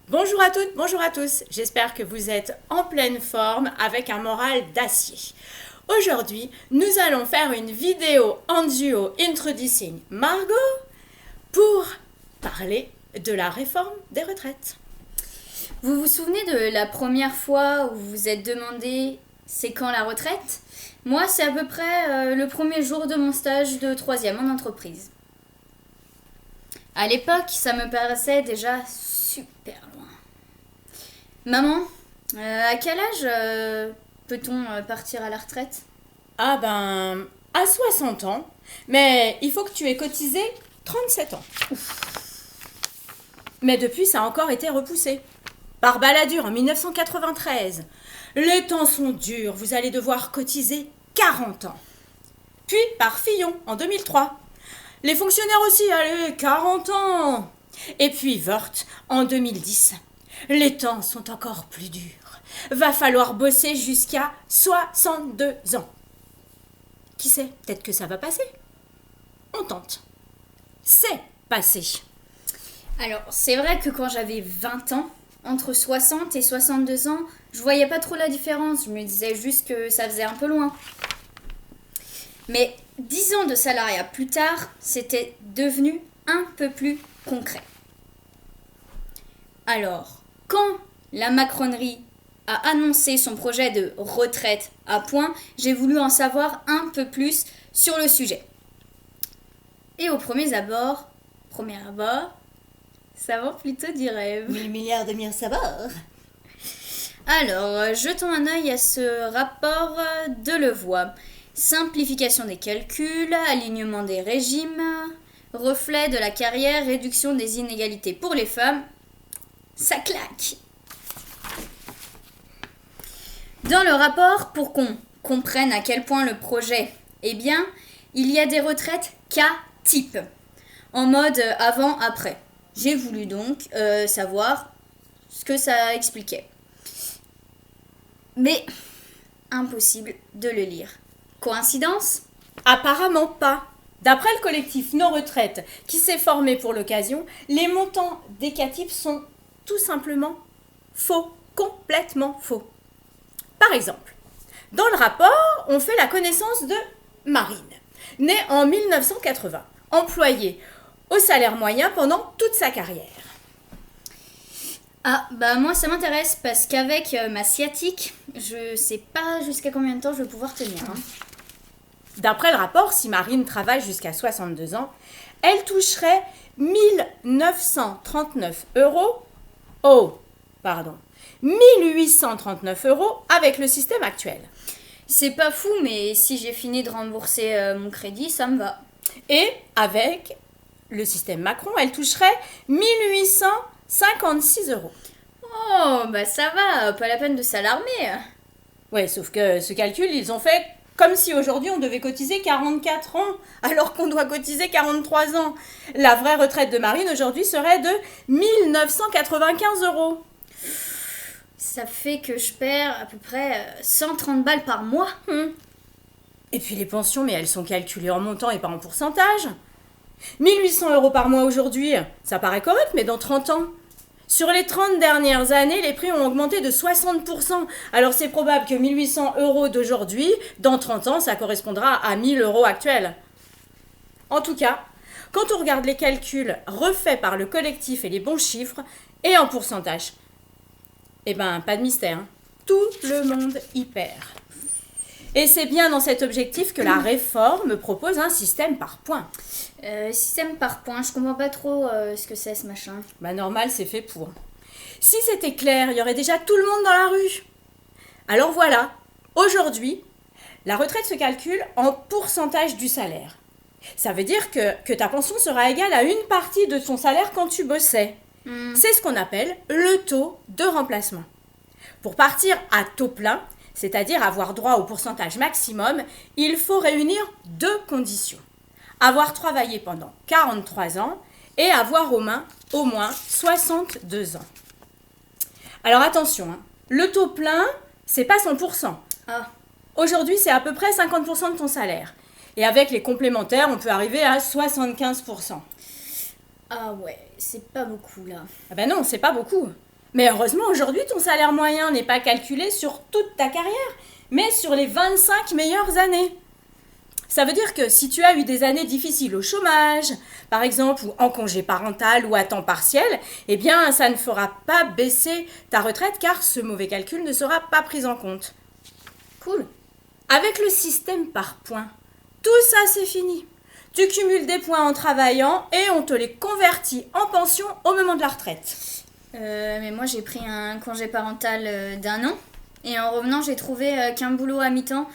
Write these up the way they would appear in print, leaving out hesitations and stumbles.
Bonjour à toutes, bonjour à tous. J'espère que vous êtes en pleine forme avec un moral d'acier. Aujourd'hui, nous allons faire une vidéo en duo introducing Margot pour parler de la réforme des retraites. Vous vous souvenez de la première fois où vous vous êtes demandé c'est quand la retraite? Moi, c'est à peu près le premier jour de mon stage de troisième en entreprise. À l'époque, ça me paraissait déjà super loin. Maman, à quel âge peut-on partir à la retraite? Ah ben, à 60 ans, mais il faut que tu aies cotisé 37 ans. Mais depuis, ça a encore été repoussé. Par Balladur en 1993. Les temps sont durs, vous allez devoir cotiser 40 ans. Puis par Fillon en 2003. Les fonctionnaires aussi, allez, 40 ans. Et puis Woerth en 2010. Les temps sont encore plus durs. Va falloir bosser jusqu'à 62 ans. Qui sait, peut-être que ça va passer. On tente. C'est passé. Alors, c'est vrai que quand j'avais 20 ans, entre 60 et 62 ans, je voyais pas trop la différence. Je me disais juste que ça faisait un peu loin. Mais 10 ans de salariat plus tard, c'était devenu un peu plus concret. Alors, quand la Macronerie a annoncé son projet de retraite à points, j'ai voulu en savoir un peu plus sur le sujet. Et au premier abord, ça va plutôt du rêve. 1000 milliards de mille sabords. Alors, jetons un œil à ce rapport de Levoix. Simplification des calculs, alignement des régimes, reflet de la carrière, réduction des inégalités pour les femmes. Ça claque! Dans le rapport, pour qu'on comprenne à quel point le projet est bien, il y a des retraites K-type, en mode avant-après. J'ai voulu donc savoir ce que ça expliquait. Mais impossible de le lire. Coïncidence? Apparemment pas. D'après le collectif Nos Retraites qui s'est formé pour l'occasion, les montants des CATIP sont tout simplement faux, complètement faux. Par exemple, dans le rapport, on fait la connaissance de Marine, née en 1980, employée au salaire moyen pendant toute sa carrière. Ah, bah moi ça m'intéresse parce qu'avec ma sciatique, je sais pas jusqu'à combien de temps je vais pouvoir tenir. D'après le rapport, si Marine travaille jusqu'à 62 ans, elle toucherait 1939 euros. 1839 euros avec le système actuel. C'est pas fou, mais si j'ai fini de rembourser mon crédit, ça me va. Et avec le système Macron, elle toucherait 1856 euros. Oh, bah ça va, pas la peine de s'alarmer. Ouais, sauf que ce calcul, ils ont fait comme si aujourd'hui on devait cotiser 44 ans, alors qu'on doit cotiser 43 ans. La vraie retraite de Marine aujourd'hui serait de 1995 euros. Ça fait que je perds à peu près 130 balles par mois. Et puis les pensions, mais elles sont calculées en montant et pas en pourcentage. 1800 euros par mois aujourd'hui, ça paraît correct, mais dans 30 ans. Sur les 30 dernières années, les prix ont augmenté de 60%. Alors c'est probable que 1800 euros d'aujourd'hui, dans 30 ans, ça correspondra à 1000 euros actuels. En tout cas, quand on regarde les calculs refaits par le collectif et les bons chiffres, et en pourcentage, eh ben, pas de mystère, hein. Tout le monde y perd. Et c'est bien dans cet objectif que la réforme propose un système par points. Système par points, je comprends pas trop ce que c'est ce machin. Bah normal, c'est fait pour. Si c'était clair, il y aurait déjà tout le monde dans la rue. Alors voilà, aujourd'hui, la retraite se calcule en pourcentage du salaire. Ça veut dire que ta pension sera égale à une partie de ton salaire quand tu bossais. C'est ce qu'on appelle le taux de remplacement. Pour partir à taux plein, c'est-à-dire avoir droit au pourcentage maximum, il faut réunir deux conditions. Avoir travaillé pendant 43 ans et avoir au moins 62 ans. Alors attention, hein, le taux plein, c'est pas 100%. Ah, Aujourd'hui, c'est à peu près 50% de ton salaire. Et avec les complémentaires, on peut arriver à 75%. ah ouais, c'est pas beaucoup là. Ah ben non, c'est pas beaucoup. Mais heureusement, aujourd'hui, ton salaire moyen n'est pas calculé sur toute ta carrière, mais sur les 25 meilleures années. Ça veut dire que si tu as eu des années difficiles au chômage, par exemple, ou en congé parental ou à temps partiel, eh bien, ça ne fera pas baisser ta retraite car ce mauvais calcul ne sera pas pris en compte. Cool. Avec le système par points, tout ça c'est fini. Tu cumules des points en travaillant et on te les convertit en pension au moment de la retraite. Mais moi j'ai pris un congé parental d'1 an et en revenant j'ai trouvé qu'un boulot à mi-temps.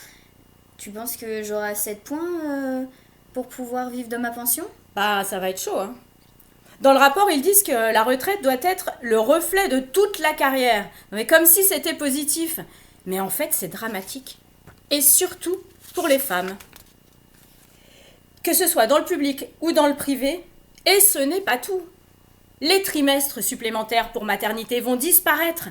Tu penses que j'aurai assez de points pour pouvoir vivre de ma pension? Bah ça va être chaud, hein. Dans le rapport, ils disent que la retraite doit être le reflet de toute la carrière. Mais comme si c'était positif. Mais en fait, c'est dramatique. Et surtout pour les femmes. Que ce soit dans le public ou dans le privé, et ce n'est pas tout. Les trimestres supplémentaires pour maternité vont disparaître.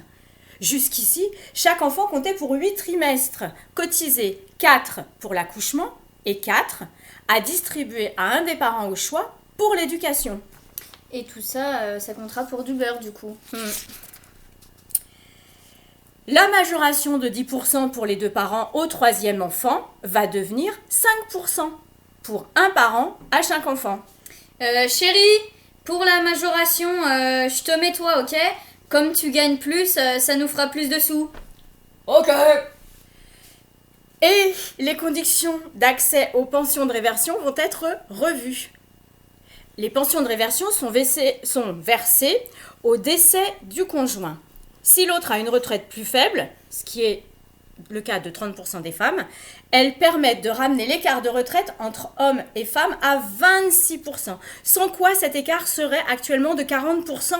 Jusqu'ici, chaque enfant comptait pour 8 trimestres, cotisés 4 pour l'accouchement et 4 à distribuer à un des parents au choix pour l'éducation. Et tout ça, ça comptera pour du beurre du coup. La majoration de 10% pour les 2 parents au 3e enfant va devenir 5% pour un parent à chaque enfant. Chérie, pour la majoration, je te mets toi, ok? Comme tu gagnes plus, ça nous fera plus de sous. Ok. Et les conditions d'accès aux pensions de réversion vont être revues. Les pensions de réversion sont versées au décès du conjoint. Si l'autre a une retraite plus faible, ce qui est le cas de 30% des femmes, elles permettent de ramener l'écart de retraite entre hommes et femmes à 26%, sans quoi cet écart serait actuellement de 40%.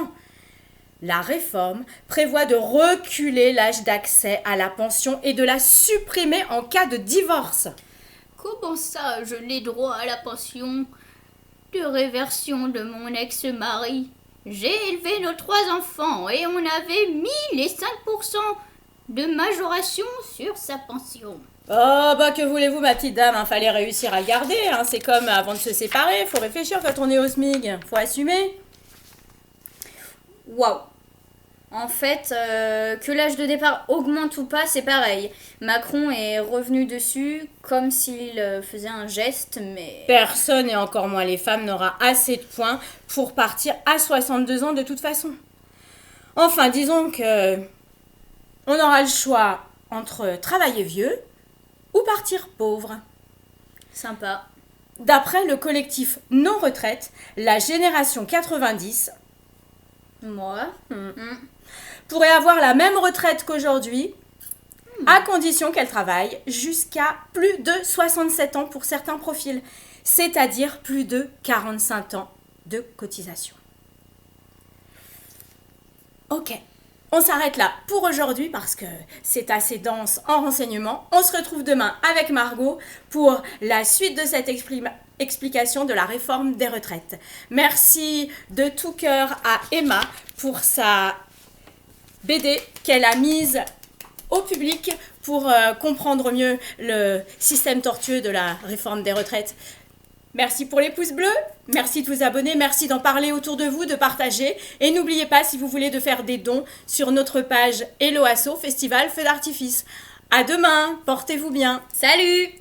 La réforme prévoit de reculer l'âge d'accès à la pension et de la supprimer en cas de divorce. Comment ça, je n'ai droit à la pension de réversion de mon ex-mari? J'ai élevé nos 3 enfants et on avait mis les 5% de majoration sur sa pension. Oh, bah que voulez-vous, ma petite dame, fallait réussir à le garder, c'est comme avant de se séparer, faut réfléchir quand on est au SMIC, faut assumer. Waouh. En fait, que l'âge de départ augmente ou pas, c'est pareil. Macron est revenu dessus comme s'il faisait un geste, mais... Personne, et encore moins les femmes, n'aura assez de points pour partir à 62 ans de toute façon. Enfin, disons que on aura le choix entre travailler vieux ou partir pauvre. Sympa. D'après le collectif Non Retraite, la génération 90... Moi pourrait avoir la même retraite qu'aujourd'hui, à condition qu'elle travaille jusqu'à plus de 67 ans pour certains profils, c'est-à-dire plus de 45 ans de cotisation. Ok, on s'arrête là pour aujourd'hui parce que c'est assez dense en renseignements. On se retrouve demain avec Margot pour la suite de cette explication de la réforme des retraites. Merci de tout cœur à Emma pour sa BD qu'elle a mise au public pour comprendre mieux le système tortueux de la réforme des retraites. Merci pour les pouces bleus, merci de vous abonner, merci d'en parler autour de vous, de partager. Et n'oubliez pas, si vous voulez, de faire des dons sur notre page Hello Asso Festival Feu d'Artifice. À demain, portez-vous bien. Salut!